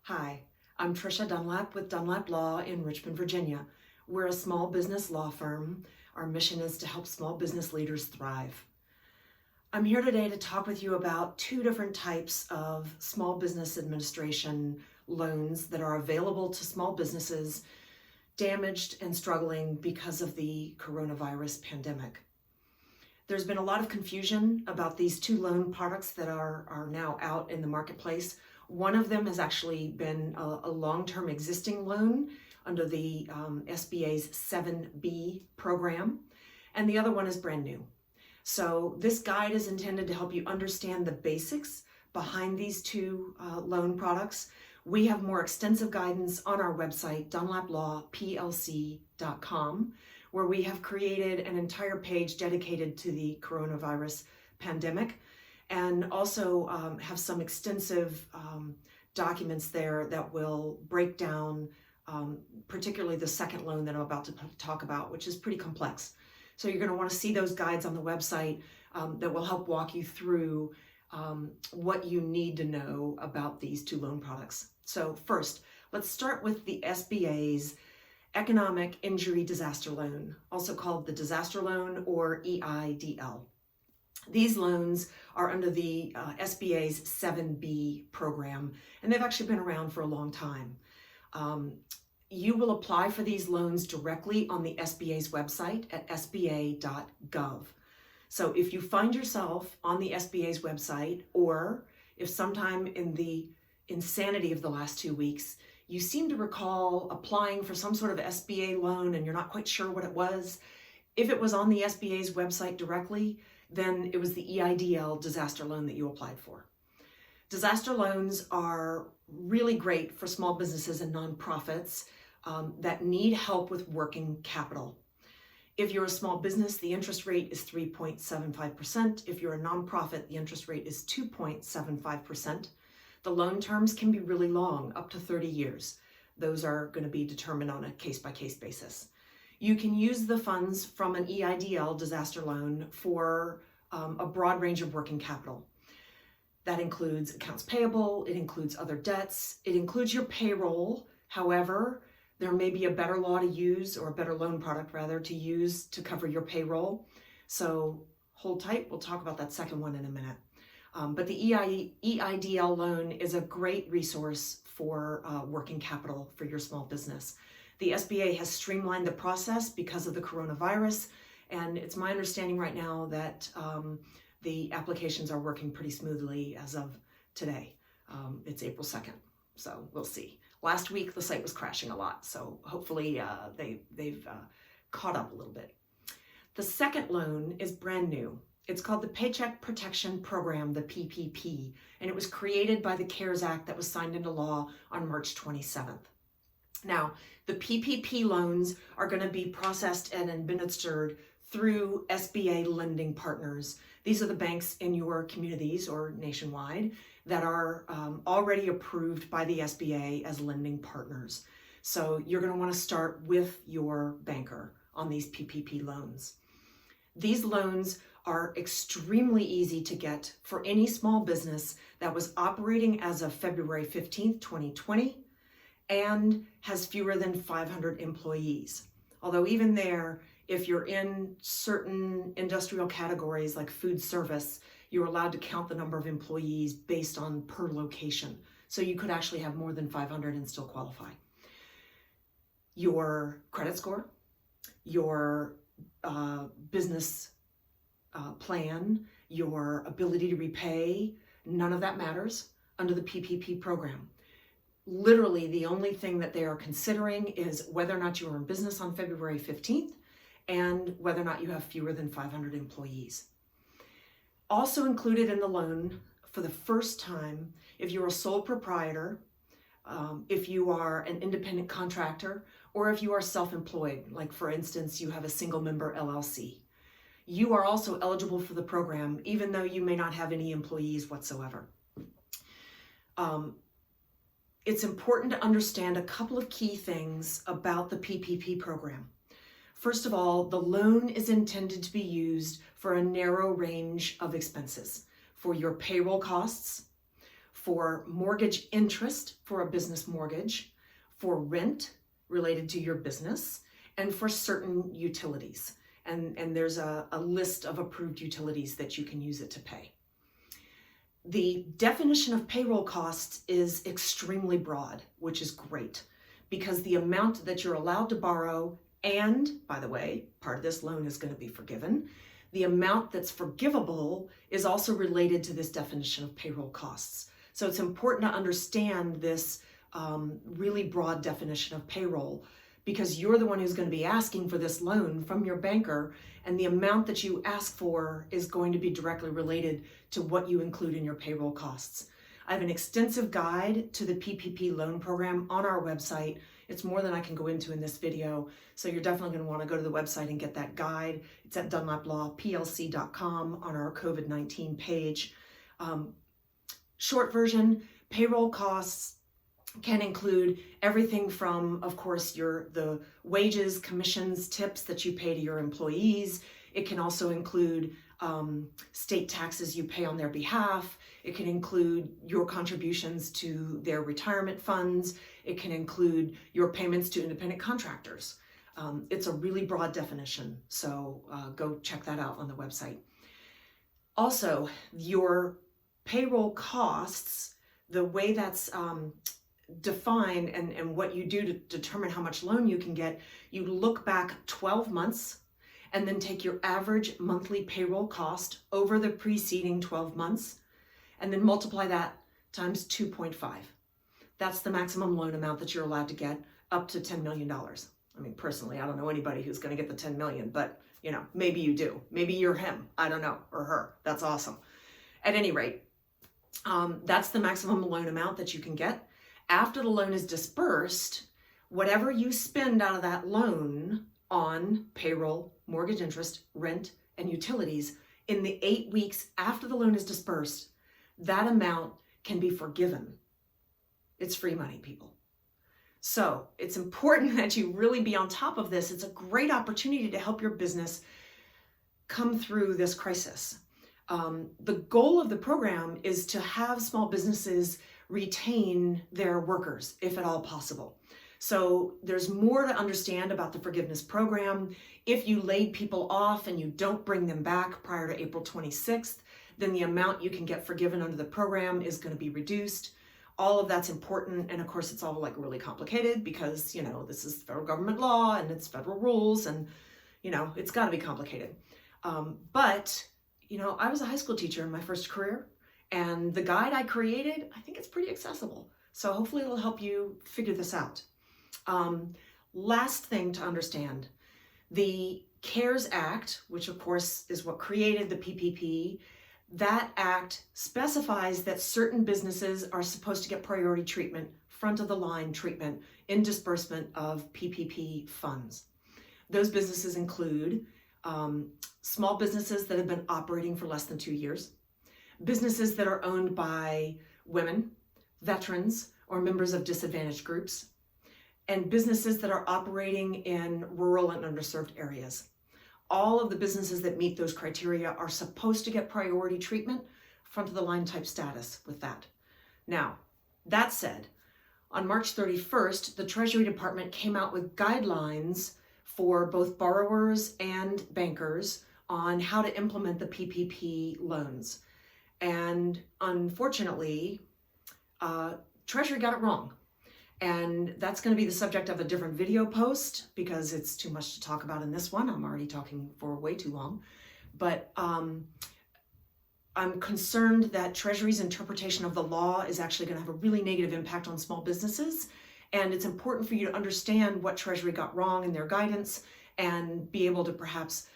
Hi, I'm Trisha Dunlap with Dunlap Law in Richmond, Virginia. We're a small business law firm. Our mission is to help small business leaders thrive. I'm here today to talk with you about two different types of small business administration loans that are available to small businesses damaged and struggling because of the coronavirus pandemic. There's been a lot of confusion about these two loan products that are now out in the marketplace. One of them has actually been a long-term existing loan under the SBA's 7B program, and the other one is brand new. So this guide is intended to help you understand the basics behind these two loan products. We have more extensive guidance on our website, dunlaplawplc.com, where we have created an entire page dedicated to the coronavirus pandemic, and also have some extensive documents there that will break down particularly the second loan that I'm about to talk about, which is pretty complex. So you're going to want to see those guides on the website that will help walk you through what you need to know about these two loan products. So first, let's start with the SBA's Economic Injury Disaster Loan, also called the Disaster Loan or EIDL. These loans are under the SBA's 7B program, and they've actually been around for a long time. You will apply for these loans directly on the SBA's website at sba.gov. So if you find yourself on the SBA's website, or if sometime in the insanity of the last 2 weeks, you seem to recall applying for some sort of SBA loan and you're not quite sure what it was, if it was on the SBA's website directly, then it was the EIDL disaster loan that you applied for. Disaster loans are really great for small businesses and nonprofits that need help with working capital. If you're a small business, the interest rate is 3.75%. If you're a nonprofit, the interest rate is 2.75%. The loan terms can be really long, up to 30 years. Those are going to be determined on a case-by-case basis. You can use the funds from an EIDL disaster loan for a broad range of working capital. That includes accounts payable, it includes other debts, it includes your payroll. However, there may be a better law to use, or a better loan product rather, to use to cover your payroll. So hold tight, we'll talk about that second one in a minute. But the EIDL loan is a great resource for working capital for your small business. The SBA has streamlined the process because of the coronavirus, and it's my understanding right now that the applications are working pretty smoothly as of today. It's April 2nd, so we'll see. Last week the site was crashing a lot, so hopefully they've caught up a little bit. The second loan is brand new. It's called the Paycheck Protection Program, the PPP, and it was created by the CARES Act that was signed into law on March 27th. Now, the PPP loans are going to be processed and administered through SBA lending partners. These are the banks in your communities or nationwide that are already approved by the SBA as lending partners. So you're going to want to start with your banker on these PPP loans. These loans are extremely easy to get for any small business that was operating as of February 15th, 2020, and has fewer than 500 employees. Although even there, if you're in certain industrial categories like food service, you're allowed to count the number of employees based on per location. So you could actually have more than 500 and still qualify. Your credit score, your business plan, your ability to repay, none of that matters under the PPP program. Literally, the only thing that they are considering is whether or not you were in business on February 15th and whether or not you have fewer than 500 employees. Also included in the loan for the first time, if you're a sole proprietor, if you are an independent contractor, or if you are self-employed, like for instance, you have a single member LLC. You are also eligible for the program, even though you may not have any employees whatsoever. It's important to understand a couple of key things about the PPP program. First of all, the loan is intended to be used for a narrow range of expenses, for your payroll costs, for mortgage interest for a business mortgage, for rent related to your business, and for certain utilities. And there's a list of approved utilities that you can use it to pay. The definition of payroll costs is extremely broad, which is great, because the amount that you're allowed to borrow, and by the way, part of this loan is going to be forgiven, the amount that's forgivable is also related to this definition of payroll costs. So it's important to understand this really broad definition of payroll, because you're the one who's going to be asking for this loan from your banker, and the amount that you ask for is going to be directly related to what you include in your payroll costs. I have an extensive guide to the PPP loan program on our website. It's more than I can go into in this video, so you're definitely going to want to go to the website and get that guide. It's at dunlaplawplc.com on our COVID-19 page. Short version, payroll costs can include everything from, of course, the wages, commissions, tips that you pay to your employees. It can also include state taxes you pay on their behalf. It can include your contributions to their retirement funds. It can include your payments to independent contractors. It's a really broad definition, so go check that out on the website. Also, your payroll costs, the way that's defined and what you do to determine how much loan you can get, you look back 12 months and then take your average monthly payroll cost over the preceding 12 months and then multiply that times 2.5. That's the maximum loan amount that you're allowed to get, up to $10 million. I mean, personally, I don't know anybody who's going to get the 10 million, but you know, maybe you do. Maybe you're him, I don't know, or her. That's awesome. At any rate, that's the maximum loan amount that you can get. After the loan is dispersed, whatever you spend out of that loan on payroll, mortgage interest, rent, and utilities, in the 8 weeks after the loan is dispersed, that amount can be forgiven. It's free money, people. So it's important that you really be on top of this. It's a great opportunity to help your business come through this crisis. The goal of the program is to have small businesses retain their workers, if at all possible. So there's more to understand about the forgiveness program. If you laid people off and you don't bring them back prior to April 26th, then the amount you can get forgiven under the program is going to be reduced. All of that's important. And of course, it's all like really complicated because, you know, this is federal government law and it's federal rules and, you know, it's got to be complicated. But, you know, I was a high school teacher in my first career, and the guide I created, I think it's pretty accessible. So hopefully it'll help you figure this out. Last thing to understand, the CARES Act, which of course is what created the PPP, that act specifies that certain businesses are supposed to get priority treatment, front of the line treatment in disbursement of PPP funds. Those businesses include small businesses that have been operating for less than 2 years, businesses that are owned by women, veterans, or members of disadvantaged groups, and businesses that are operating in rural and underserved areas. All of the businesses that meet those criteria are supposed to get priority treatment, front of the line type status with that. Now, that said, on March 31st, the Treasury Department came out with guidelines for both borrowers and bankers on how to implement the PPP loans. And unfortunately, Treasury got it wrong. And that's going to be the subject of a different video post because it's too much to talk about in this one. I'm already talking for way too long. But I'm concerned that Treasury's interpretation of the law is actually going to have a really negative impact on small businesses. And it's important for you to understand what Treasury got wrong in their guidance and be able to perhaps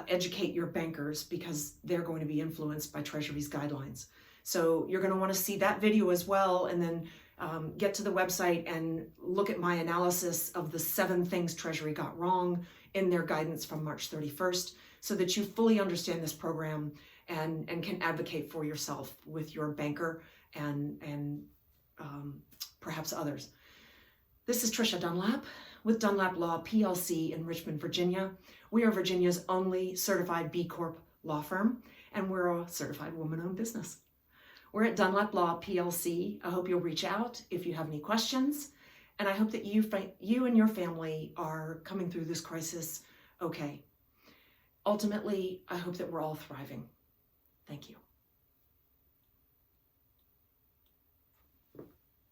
educate your bankers because they're going to be influenced by Treasury's guidelines. So you're going to want to see that video as well, and then get to the website and look at my analysis of the 7 things Treasury got wrong in their guidance from March 31st so that you fully understand this program and can advocate for yourself with your banker and perhaps others. This is Trisha Dunlap with Dunlap Law PLC in Richmond, Virginia. We are Virginia's only certified B Corp law firm, and we're a certified woman-owned business. We're at Dunlap Law PLC. I hope you'll reach out if you have any questions, and I hope that you and your family are coming through this crisis okay. Ultimately, I hope that we're all thriving. Thank you.